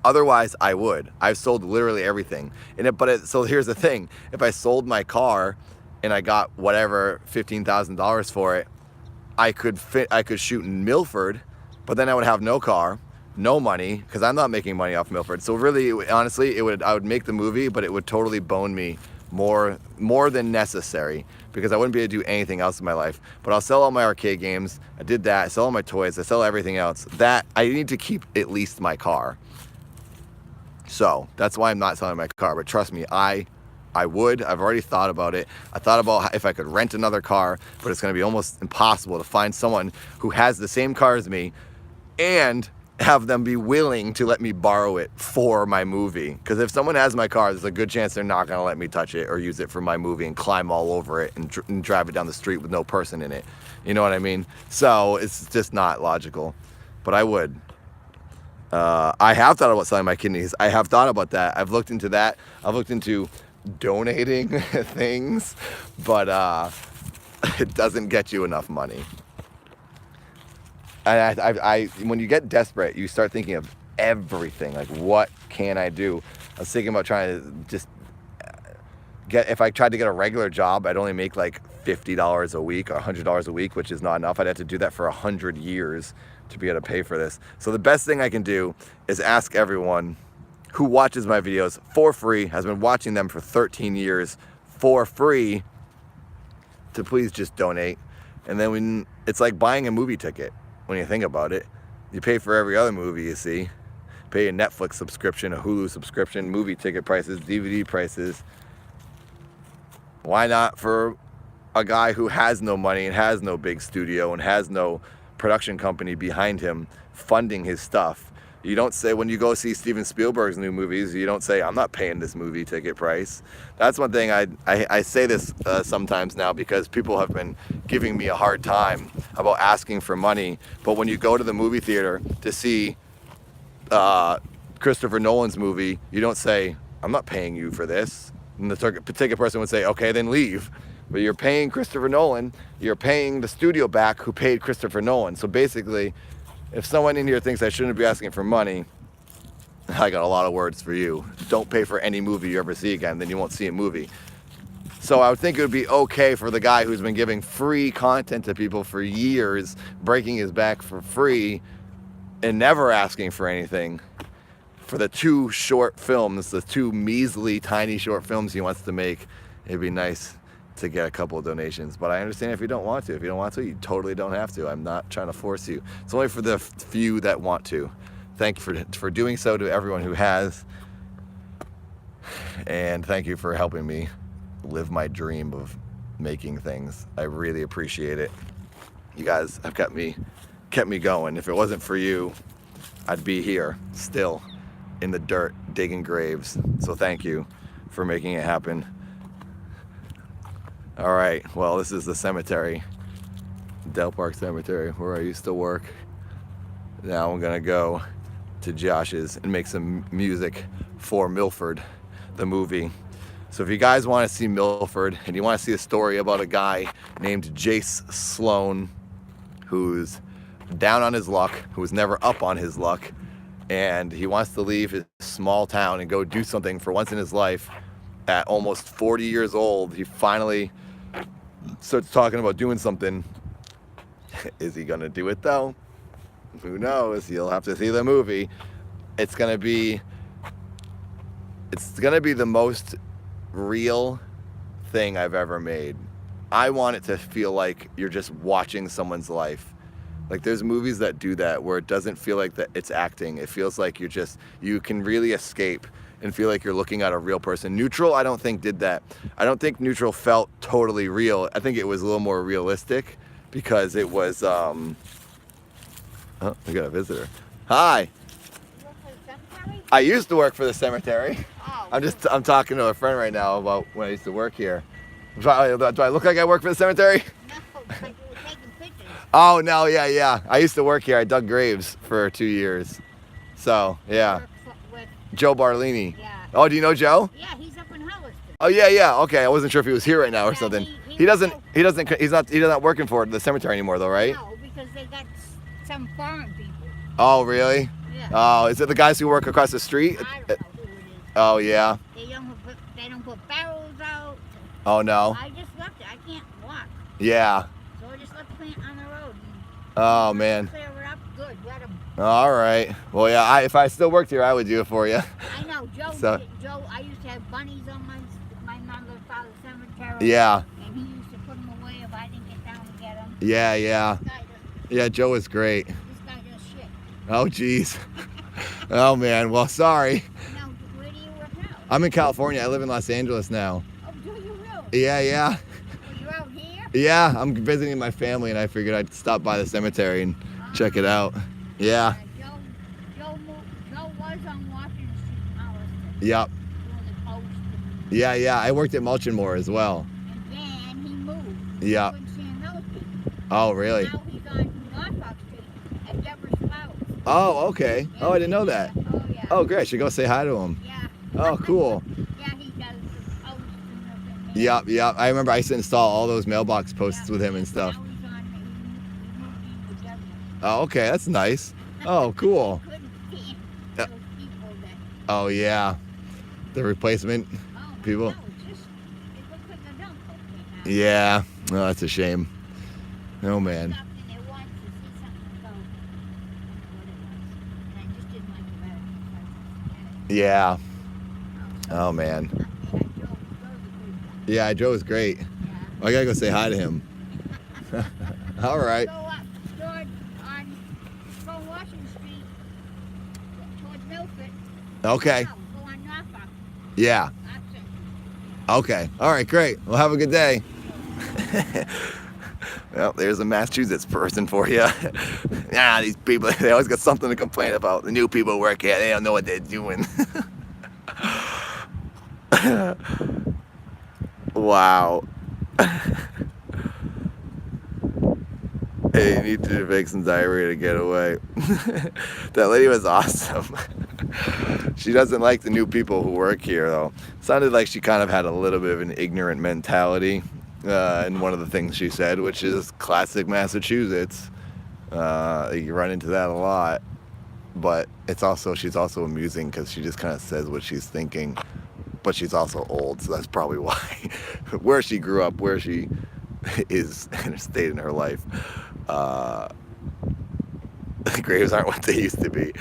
Otherwise, I would. I've sold literally everything. So here's the thing. If I sold my car and I got whatever, $15,000 for it, I could shoot in Milford, but then I would have no car, no money, because I'm not making money off Milford. So really, honestly, I would make the movie, but it would totally bone me more than necessary, because I wouldn't be able to do anything else in my life. But I'll sell all my arcade games. I did that. I sell all my toys. I sell everything else. That I need to keep at least my car. So that's why I'm not selling my car. But trust me, I would. I've already thought about it. I thought about if I could rent another car, but it's going to be almost impossible to find someone who has the same car as me and have them be willing to let me borrow it for my movie. Because if someone has my car, there's a good chance they're not going to let me touch it or use it for my movie and climb all over it and drive it down the street with no person in it. You know what I mean? So it's just not logical. But I would. I have thought about selling my kidneys. I have thought about that. I've looked into that. I've looked into donating things, but it doesn't get you enough money. And when you get desperate, you start thinking of everything. Like, what can I do? I was thinking about trying to just if I tried to get a regular job, I'd only make like $50 a week or $100 a week, which is not enough. I'd have to do that for 100 years to be able to pay for this. So the best thing I can do is ask everyone who watches my videos for free, has been watching them for 13 years for free to please just donate. And then it's like buying a movie ticket when you think about it. You pay for every other movie you see. Pay a Netflix subscription, a Hulu subscription, movie ticket prices, DVD prices. Why not for a guy who has no money and has no big studio and has no production company behind him funding his stuff? You don't say, when you go see Steven Spielberg's new movies, you don't say, I'm not paying this movie ticket price. That's one thing I say this sometimes now, because people have been giving me a hard time about asking for money. But when you go to the movie theater to see Christopher Nolan's movie, you don't say, I'm not paying you for this. And the ticket person would say, okay, then leave. But you're paying Christopher Nolan, you're paying the studio back who paid Christopher Nolan. So basically, if someone in here thinks I shouldn't be asking for money, I got a lot of words for you. Don't pay for any movie you ever see again, then you won't see a movie. So I would think it would be okay for the guy who's been giving free content to people for years, breaking his back for free, and never asking for anything, for the 2 short films, the 2 measly, tiny short films he wants to make. It'd be nice to get a couple of donations, but I understand if you don't want to. If you don't want to, you totally don't have to. I'm not trying to force you. It's only for the few that want to. Thank you for doing so to everyone who has, and thank you for helping me live my dream of making things. I really appreciate it. You guys have kept me going. If it wasn't for you, I'd be here still in the dirt digging graves. So thank you for making it happen. All right, well, this is the cemetery, Del Park Cemetery, where I used to work. Now I'm gonna go to Josh's and make some music for Milford, the movie. So if you guys want to see Milford and you want to see a story about a guy named Jace Sloan, who's down on his luck, who's never up on his luck, and he wants to leave his small town and go do something for once in his life. At almost 40 years old, he finally starts talking about doing something. Is he gonna do it though? Who knows? You'll have to see the movie. It's gonna be the most real thing I've ever made. I want it to feel like you're just watching someone's life. Like, there's movies that do that where it doesn't feel like that it's acting. It feels like you can really escape and feel like you're looking at a real person. Neutral, I don't think did that. I don't think Neutral felt totally real. I think it was a little more realistic because it was, oh, we got a visitor. Hi. You work for the cemetery? I used to work for the cemetery. Oh. I'm talking to a friend right now about when I used to work here. Do I look like I work for the cemetery? No, but you were taking pictures. Oh, no, yeah. I used to work here. I dug graves for 2 years. So, yeah. Work with, Joe Barlini. yeah. Oh, do you know Joe? Yeah, he's up in Holliston. Oh, yeah. Okay, I wasn't sure if he was here right now or Yeah, something. he's He's not working for the cemetery anymore though, right? No, because they got some foreign people. Oh, really? Yeah. Oh, is it the guys who work across the street? I don't know who it is. Oh, yeah. They don't put barrels out. Oh, no. I just left it. I can't walk. Yeah. So I just left the plant on the road. Oh, man. Clear it up. Good. Let them. All right. Well, yeah, if I still worked here, I would do it for you. I know. Joe So- did it. Joe, I used to have bunnies on my mother and father's cemetery. Yeah. And he used to put them away if I didn't get down to get them. Yeah. This guy Yeah, Joe is great. does shit. Oh, geez. Oh, man. Well, sorry. Now, where do you work now? I'm in California. I live in Los Angeles now. Oh, do you really? Yeah. Oh, you're out here? Yeah, I'm visiting my family, and I figured I'd stop by the cemetery and check it out. Yeah. Joe was on Washington Street in Holliston. Yep. Doing the post. Yeah. I worked at Mulch and More as well. And then he moved. Yeah. He couldn't stand those people. Oh, really? Now he's on Norfolk Street at Deborah's Flowers. Oh, okay. Oh, I didn't know that. Oh, yeah. Oh, great. I should go say hi to him. Yeah. Oh, cool. Yeah, he does the post and everything. Yep. I remember I used to install all those mailbox posts with him and stuff. Now he's on, he moved in with Deborah. Oh, okay. That's nice. Oh, cool. Couldn't stand Yeah. those people that, Oh, yeah. The replacement oh, people. no, it looks like a dump up there now. Yeah. Oh, that's a shame. Oh, man. Stopped in there once to see something and go, what it was. And I just didn't like the better. Yeah. So, Oh, man. yeah, Joe's a good Yeah, Joe's great. Yeah. I gotta go say hi to him. All right. Go up toward go Washington Street towards Milford. Okay. No, go on Norfolk. Yeah. Opposite. Okay. All right, great. Well, have a good day. Well, there's a Massachusetts person for you. Yeah, these people, they always got something to complain about. The new people work here, they don't know what they're doing. Wow. Hey, you need to make some diarrhea to get away. That lady was awesome. She doesn't like the new people who work here, though. Sounded like she kind of had a little bit of an ignorant mentality in one of the things she said, which is classic Massachusetts. You run into that a lot. But she's also amusing because she just kind of says what she's thinking. But she's also old, so that's probably why. Where she grew up, where she is in a state in her life. Graves aren't what they used to be.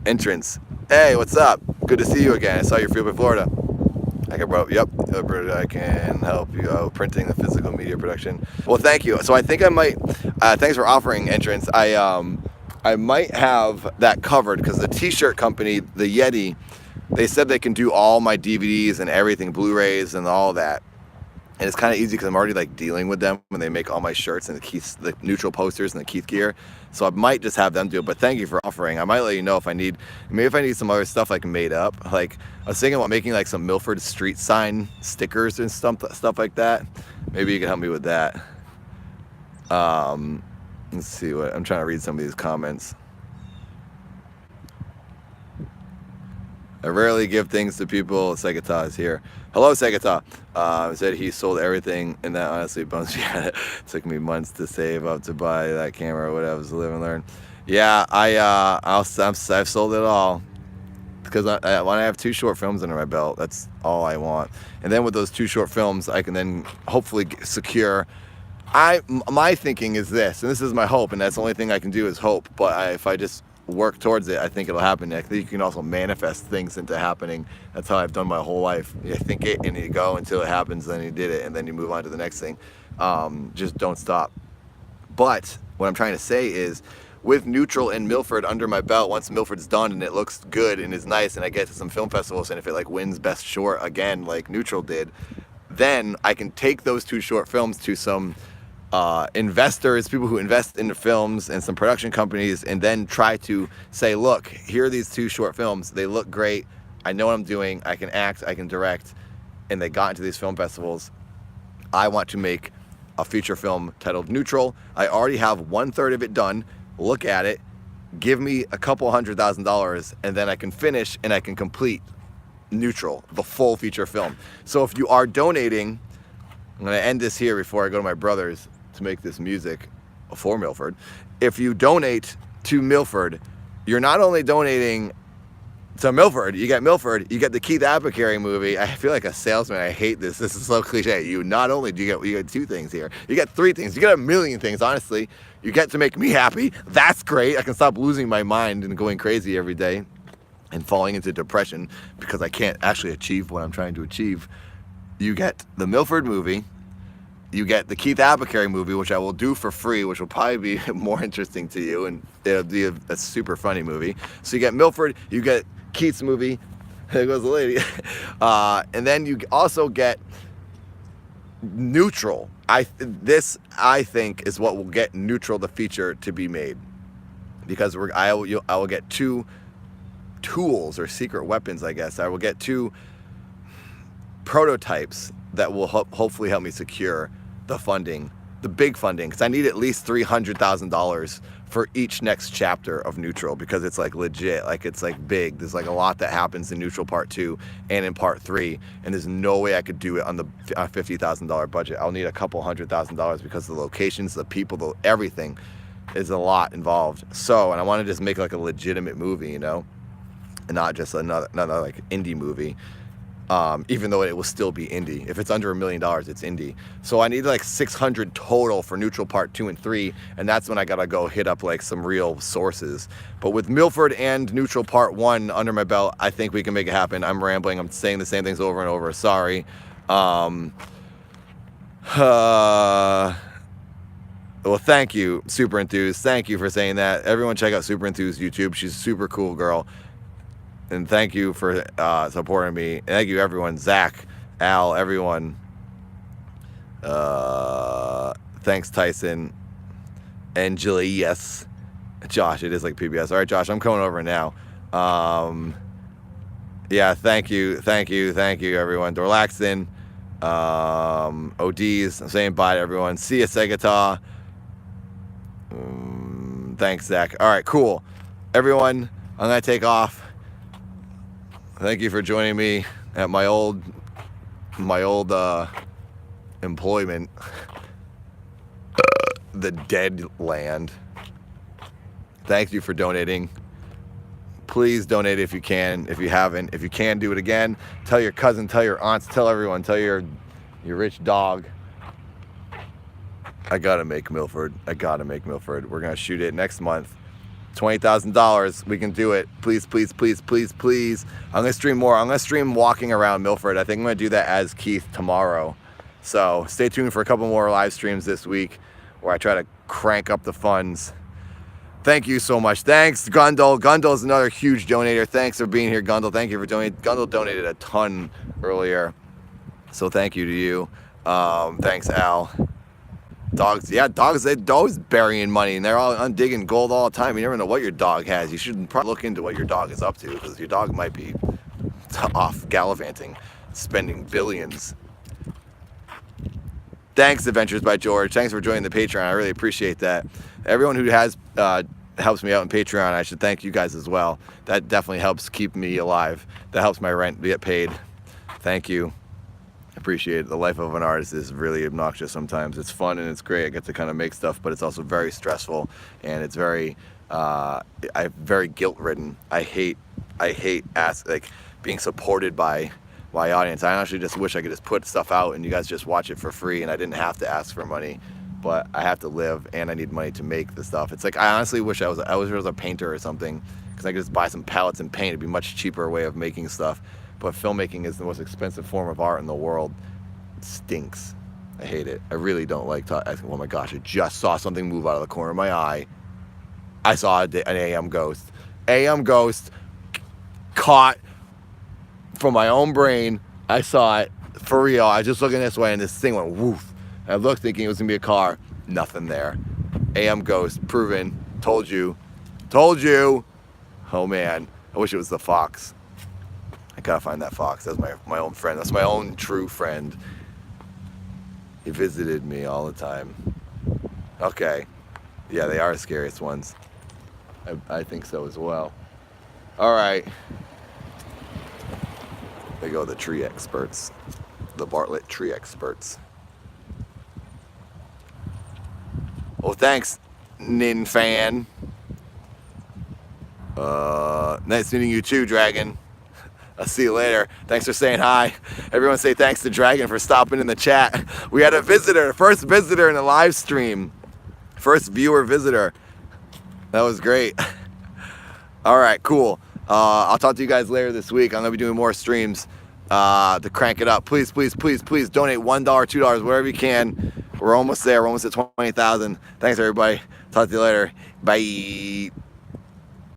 Entrance. Hey, what's up? Good to see you again. I saw your field in Florida. I can help you out printing the physical media production. Well, thank you. So I think I might. Thanks for offering, Entrance. I might have that covered because the T-shirt company, the Yeti, they said they can do all my DVDs and everything, Blu-rays and all that. And it's kind of easy because I'm already like dealing with them when they make all my shirts and the neutral posters and the Keith gear. So I might just have them do it. But thank you for offering. I might let you know if I need some other stuff like made up. Like I was thinking about making like some Milford street sign stickers and stuff like that. Maybe you can help me with that. Let's see what I'm trying to read some of these comments. I rarely give things to people. Segata is here. Hello, Segata. Said he sold everything, and that honestly bums me out. It took me months to save up to buy that camera or whatever to live and learn. Yeah, I've sold it all because when I have 2 short films under my belt, that's all I want. And then with those 2 short films, I can then hopefully secure. My thinking is this, and this is my hope, and that's the only thing I can do is hope. But if I just work towards it, I think it'll happen. I think you can also manifest things into happening. That's how I've done my whole life. You think it and you go until it happens, then you did it, and then you move on to the next thing. Just don't stop. But what I'm trying to say is, with Neutral and Milford under my belt, once Milford's done and it looks good and is nice, and I get to some film festivals, and if it like wins Best Short again, like Neutral did, then I can take those 2 short films to some investors, people who invest in the films, and some production companies, and then try to say, look, here are these 2 short films. They look great. I know what I'm doing. I can act, I can direct, and they got into these film festivals. I want to make a feature film titled Neutral. I already have 1/3 of it done. Look at it. Give me a couple $100,000, and then I can finish and I can complete Neutral, the full feature film. So if you are donating, I'm going to end this here before I go to my brother's to make this music for Milford. If you donate to Milford, you're not only donating to Milford, you get the Keith Apicary movie. I feel like a salesman. I hate this. This is so cliche. You not only do you get 2 things here, you get 3 things. You get a million things, honestly. You get to make me happy. That's great. I can stop losing my mind and going crazy every day and falling into depression because I can't actually achieve what I'm trying to achieve. You get the Milford movie. You get the Keith Apicary movie, which I will do for free, which will probably be more interesting to you, and it'll be a super funny movie. So you get Milford, you get Keith's movie, there goes the lady, and then you also get Neutral. This, I think, is what will get Neutral, the feature, to be made. Because I will get 2 tools, or secret weapons, I guess. I will get 2 prototypes that will hopefully help me secure the funding, the big funding, because I need at least $300,000 for each next chapter of Neutral, because it's like legit, like it's like big. There's like a lot that happens in Neutral Part 2 and in Part 3, and there's no way I could do it on the $50,000 budget. I'll need a couple $100,000 because the locations, the people, everything is a lot involved. So, and I want to just make like a legitimate movie, you know, and not just another like indie movie. even though it will still be indie. If it's under $1 million, it's indie. So I need like 600 total for Neutral Part 2 and 3, and that's when I gotta go hit up like some real sources. But with Milford and Neutral Part 1 under my belt, I think we can make it happen. I'm rambling. I'm saying the same things over and over. Sorry. Well, thank you, Super Enthused. Thank you for saying that. Everyone check out Super Enthused YouTube. She's a super cool girl. And thank you for supporting me. And thank you, everyone. Zach, Al, everyone. Thanks, Tyson. Angela, yes. Josh, it is like PBS. All right, Josh, I'm coming over now. Yeah, thank you, everyone. Dorlaxton, ODs, I'm saying bye to everyone. See ya, Segata. Thanks, Zach. All right, cool. Everyone, I'm going to take off. Thank you for joining me at my old employment, the dead land. Thank you for donating. Please donate if you can. If you haven't, if you can, do it again. Tell your cousin, tell your aunts, tell everyone, tell your rich dog. I gotta make Milford. We're gonna shoot it next month. $20,000. We can do it. Please, please, please, please, please. I'm gonna stream more. I'm gonna stream walking around Milford. I think I'm gonna do that as Keith tomorrow. So stay tuned for a couple more live streams this week where I try to crank up the funds. Thank you so much. Thanks, Gundle. Gundle is another huge donator. Thanks for being here, Gundle. Thank you for donating. Gundle donated a ton earlier, so thank you to you. Thanks, Al. Dogs, yeah, dogs burying money, and they're all undigging gold all the time. You never know what your dog has. You should probably look into what your dog is up to, because your dog might be off gallivanting, spending billions. Thanks, Adventures by George. Thanks for joining the Patreon. I really appreciate that. Everyone who has helps me out in Patreon, I should thank you guys as well. That definitely helps keep me alive. That helps my rent get paid. Thank you. Appreciate it. The life of an artist is really obnoxious sometimes. It's fun and it's great. I get to kind of make stuff, but it's also very stressful, and it's very very guilt-ridden. I hate being supported by my audience. I honestly just wish I could just put stuff out and you guys just watch it for free and I didn't have to ask for money. But I have to live and I need money to make the stuff. It's like I honestly wish I was a painter or something, because I could just buy some palettes and paint. It'd be a much cheaper way of making stuff. But filmmaking is the most expensive form of art in the world. It stinks. I hate it. I really don't like talking. Oh my gosh, I just saw something move out of the corner of my eye. I saw an AM ghost. AM ghost caught from my own brain. I saw it for real. I was just looking this way and this thing went woof. I looked thinking it was gonna be a car. Nothing there. AM ghost, proven. Told you. Told you. Oh man, I wish it was the fox. I gotta find that fox. That's my own friend. That's my own true friend. He visited me all the time. Okay. Yeah, they are the scariest ones. I think so as well. All right. There go the tree experts. The Bartlett tree experts. Well, thanks, Nin fan. Nice meeting you too, Dragon. I'll see you later. Thanks for saying hi. Everyone say thanks to Dragon for stopping in the chat. We had a visitor, first visitor in the live stream. First viewer visitor. That was great. All right, cool. I'll talk to you guys later this week. I'm gonna be doing more streams to crank it up. Please, please, please, please donate $1, $2, whatever you can. We're almost there. We're almost at 20,000. Thanks, everybody. Talk to you later. Bye.